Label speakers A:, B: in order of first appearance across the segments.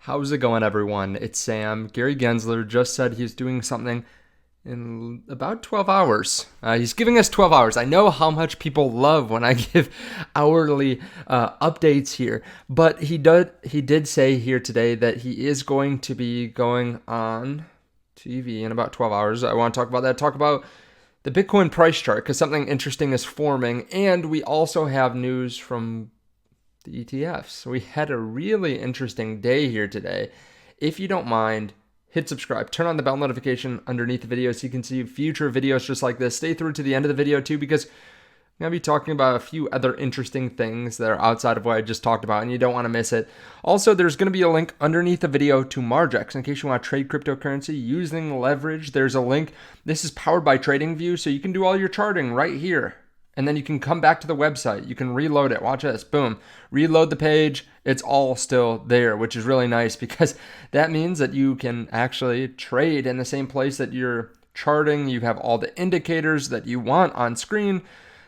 A: How's it going, everyone? It's Sam. Gary Gensler just said he's doing something in about 12 hours. He's giving us 12 hours. I know how much people love when I give hourly updates here, but he did say here today that he is going to be going on TV in about 12 hours. I want to talk about that. Talk about the Bitcoin price chart because something interesting is forming, and we also have news from the ETFs. We had a really interesting day here today. If you don't mind, hit subscribe, turn on the bell notification underneath the video so you can see future videos just like this. Stay through to the end of the video too, because I'm going to be talking about a few other interesting things that are outside of what I just talked about, and you don't want to miss it. Also, there's going to be a link underneath the video to Margex in case you want to trade cryptocurrency using leverage. There's a link. This is powered by TradingView, so you can do all your charting right here. And then you can come back to the website. You can reload it. Watch this. Boom. Reload the page. It's all still there, which is really nice because that means that you can actually trade in the same place that you're charting. You have all the indicators that you want on screen.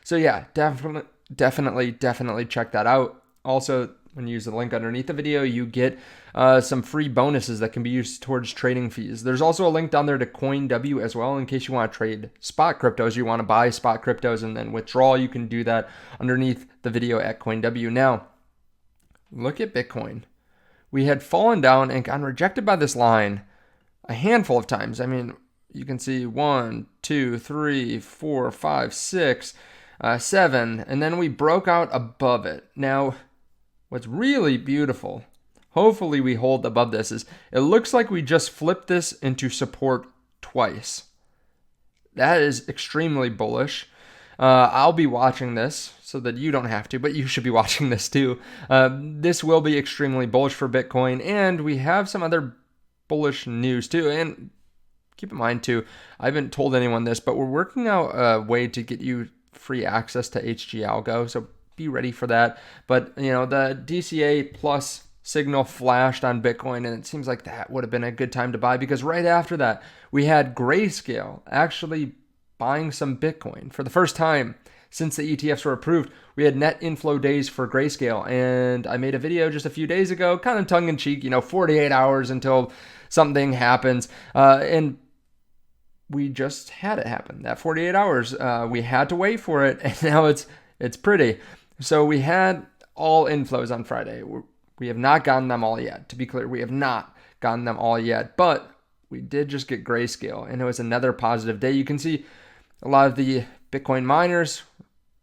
A: So yeah, definitely check that out. Also, when you use the link underneath the video, you get some free bonuses that can be used towards trading fees. There's also a link down there to CoinW as well in case you want to trade spot cryptos. You want to buy spot cryptos and then withdraw. You can do that underneath the video at CoinW. Now, look at Bitcoin. We had fallen down and gotten rejected by this line a handful of times. I mean, you can see 1, 2, 3, 4, 5, 6, 7, and then we broke out above it. Now, what's really beautiful, hopefully we hold above this, is it looks like we just flipped this into support twice. That is extremely bullish. I'll be watching this so that you don't have to, but you should be watching this too. This will be extremely bullish for Bitcoin, and we have some other bullish news too. And keep in mind too, I haven't told anyone this, but we're working out a way to get you free access to HGAalgo, so be ready for that. But the DCA plus signal flashed on Bitcoin, and it seems like that would have been a good time to buy because right after that we had Grayscale actually buying some Bitcoin for the first time since the ETFs were approved. We had net inflow days for Grayscale, and I made a video just a few days ago, kind of tongue-in-cheek, 48 hours until something happens, and we just had it happen. That 48 hours, we had to wait for it, and now it's pretty. So we had all inflows on Friday. We have not gotten them all yet. To be clear, we have not gotten them all yet, but we did just get Grayscale, and it was another positive day. You can see a lot of the Bitcoin miners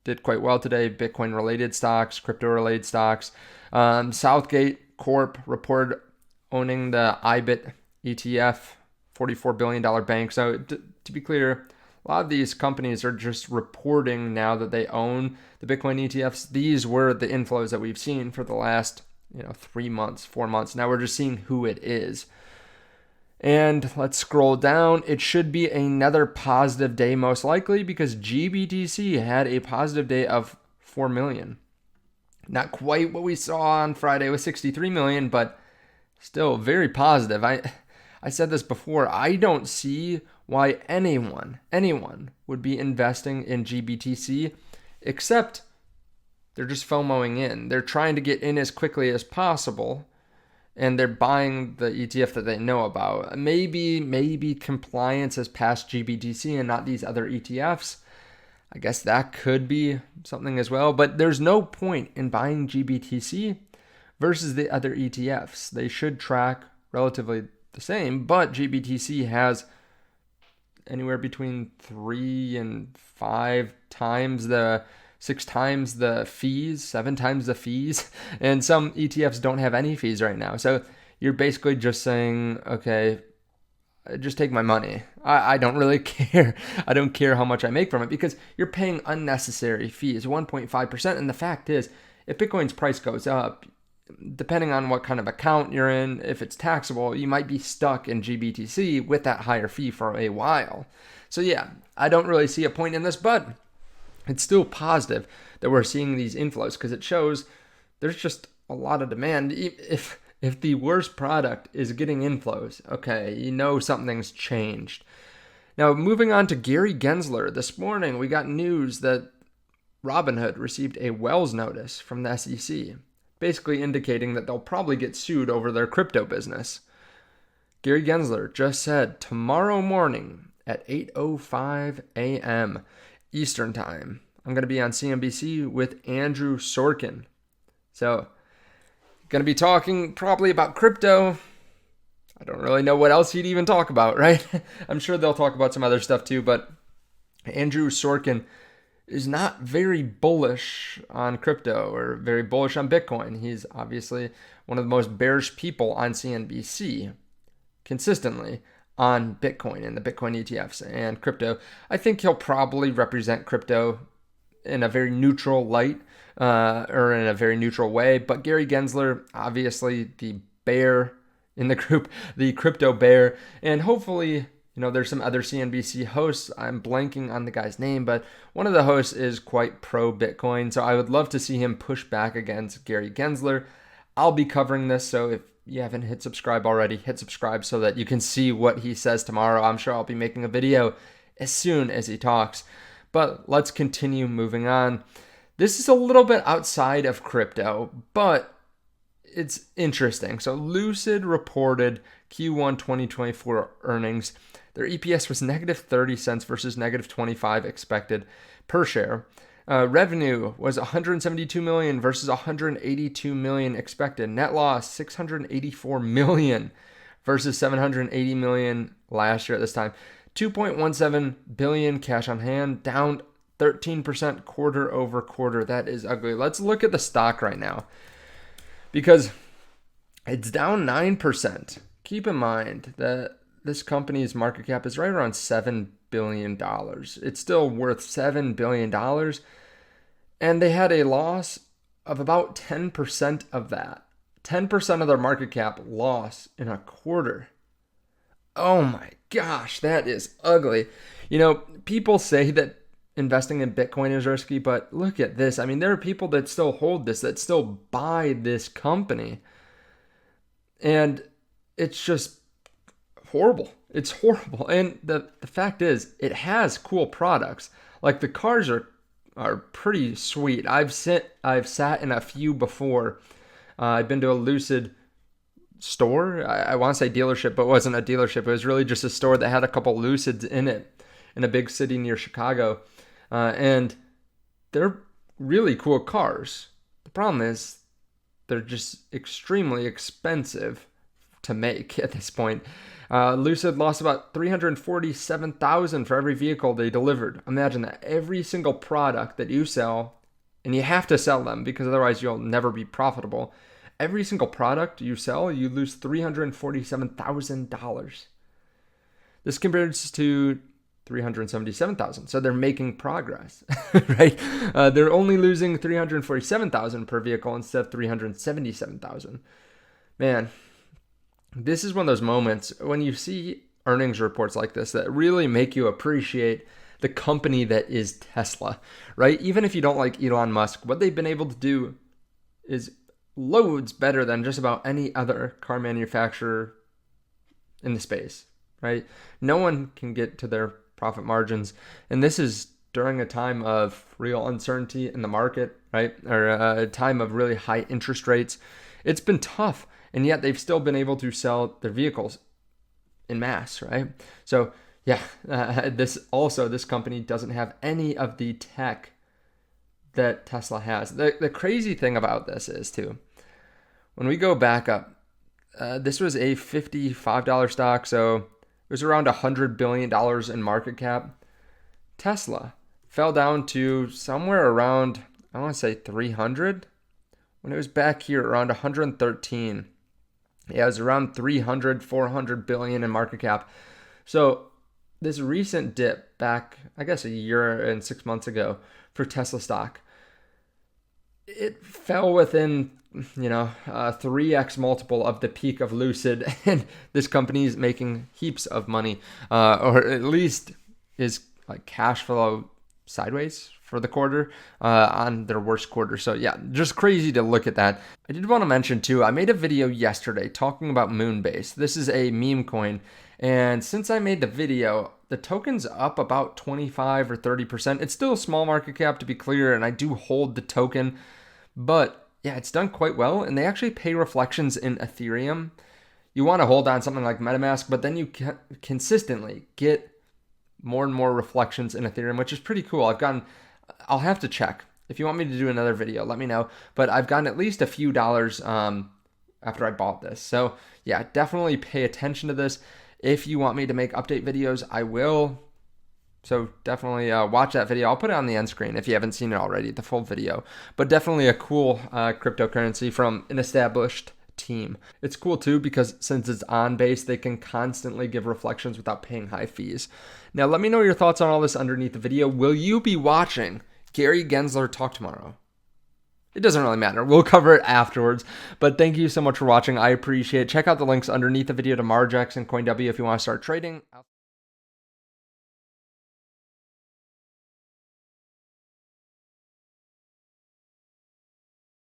A: did quite well today. Bitcoin-related stocks, crypto-related stocks. Southgate Corp reported owning the IBIT ETF, $44 billion bank. So to be clear, a lot of these companies are just reporting now that they own the Bitcoin ETFs. These were the inflows that we've seen for the last 3 months, 4 months. Now we're just seeing who it is. And let's scroll down. It should be another positive day most likely because GBTC had a positive day of 4 million. Not quite what we saw on Friday with 63 million, but still very positive. I said this before. I don't see why anyone would be investing in GBTC except they're just FOMOing in. They're trying to get in as quickly as possible, and they're buying the ETF that they know about. Maybe compliance has passed GBTC and not these other ETFs. I guess that could be something as well, but there's no point in buying GBTC versus the other ETFs. They should track relatively the same, but GBTC has anywhere between 3 and 5 times 6 times the fees, 7 times the fees, and some ETFs don't have any fees right now. So you're basically just saying, okay, just take my money. I don't really care. I don't care how much I make from it because you're paying unnecessary fees, 1.5%. And the fact is, if Bitcoin's price goes up, depending on what kind of account you're in, if it's taxable, you might be stuck in GBTC with that higher fee for a while. So yeah, I don't really see a point in this, but it's still positive that we're seeing these inflows because it shows there's just a lot of demand. If the worst product is getting inflows, okay, something's changed. Now, moving on to Gary Gensler. This morning, we got news that Robinhood received a Wells notice from the SEC. basically indicating that they'll probably get sued over their crypto business. Gary Gensler just said tomorrow morning at 8:05 a.m. Eastern Time, I'm going to be on CNBC with Andrew Sorkin. So, going to be talking probably about crypto. I don't really know what else he'd even talk about, right? I'm sure they'll talk about some other stuff too, but Andrew Sorkin is not very bullish on crypto or very bullish on Bitcoin. He's obviously one of the most bearish people on CNBC consistently on Bitcoin and the Bitcoin ETFs and crypto. I think he'll probably represent crypto in a very neutral light or in a very neutral way. But Gary Gensler, obviously the bear in the group, the crypto bear, and hopefully, there's some other CNBC hosts. I'm blanking on the guy's name, but one of the hosts is quite pro Bitcoin. So I would love to see him push back against Gary Gensler. I'll be covering this. So if you haven't hit subscribe already, hit subscribe so that you can see what he says tomorrow. I'm sure I'll be making a video as soon as he talks. But let's continue moving on. This is a little bit outside of crypto, but it's interesting. So Lucid reported Q1 2024 earnings. Their EPS was negative 30 cents versus negative 25 expected per share. Revenue was 172 million versus 182 million expected. Net loss 684 million versus 780 million last year at this time. 2.17 billion cash on hand, down 13% quarter over quarter. That is ugly. Let's look at the stock right now because it's down 9%. Keep in mind that this company's market cap is right around $7 billion. It's still worth $7 billion. And they had a loss of about 10% of that. 10% of their market cap loss in a quarter. Oh my gosh, that is ugly. People say that investing in Bitcoin is risky, but look at this. I mean, there are people that still hold this, that still buy this company. And it's just horrible. It's horrible. And the fact is, it has cool products. Like the cars are pretty sweet. I've sat in a few before. I've been to a Lucid store. I want to say dealership, but it wasn't a dealership. It was really just a store that had a couple Lucids in it in a big city near Chicago. And they're really cool cars. The problem is they're just extremely expensive to make at this point. Lucid lost about $347,000 for every vehicle they delivered. Imagine that. Every single product that you sell, and you have to sell them because otherwise you'll never be profitable. Every single product you sell, you lose $347,000. This compares to $377,000. So they're making progress, right? They're only losing $347,000 per vehicle instead of $377,000. Man, this is one of those moments when you see earnings reports like this that really make you appreciate the company that is Tesla, right? Even if you don't like Elon Musk, what they've been able to do is loads better than just about any other car manufacturer in the space, right? No one can get to their profit margins. And this is during a time of real uncertainty in the market, right? Or a time of really high interest rates. It's been tough, and yet they've still been able to sell their vehicles in mass, right? So yeah, this company doesn't have any of the tech that Tesla has. The crazy thing about this is too, when we go back up, this was a $55 stock, so it was around $100 billion in market cap. Tesla fell down to somewhere around, I want to say 300, when it was back here around 113. Yeah, it was around 300, 400 billion in market cap. So this recent dip back, I guess a year and 6 months ago for Tesla stock, it fell within 3x multiple of the peak of Lucid, and this company is making heaps of money, or at least is like cash flow sideways for the quarter on their worst quarter. So yeah, just crazy to look at that. I did want to mention too, I made a video yesterday talking about Moonbase. This is a meme coin, and since I made the video, the token's up about 25 or 30%. It's still a small market cap, to be clear, and I do hold the token, but yeah, it's done quite well, and they actually pay reflections in Ethereum. You want to hold on something like MetaMask, but then you can consistently get more and more reflections in Ethereum, which is pretty cool. I'll have to check. If you want me to do another video, let me know. But I've gotten at least a few dollars after I bought this. So yeah, definitely pay attention to this. If you want me to make update videos, I will. So definitely watch that video. I'll put it on the end screen if you haven't seen it already, the full video. But definitely a cool cryptocurrency from an established team. It's cool too because since it's on base, they can constantly give reflections without paying high fees. Now let me know your thoughts on all this underneath the video. Will you be watching Gary Gensler talk tomorrow? It doesn't really matter. We'll cover it afterwards. But thank you so much for watching. I appreciate it. Check out the links underneath the video to Margex and CoinW if you want to start trading.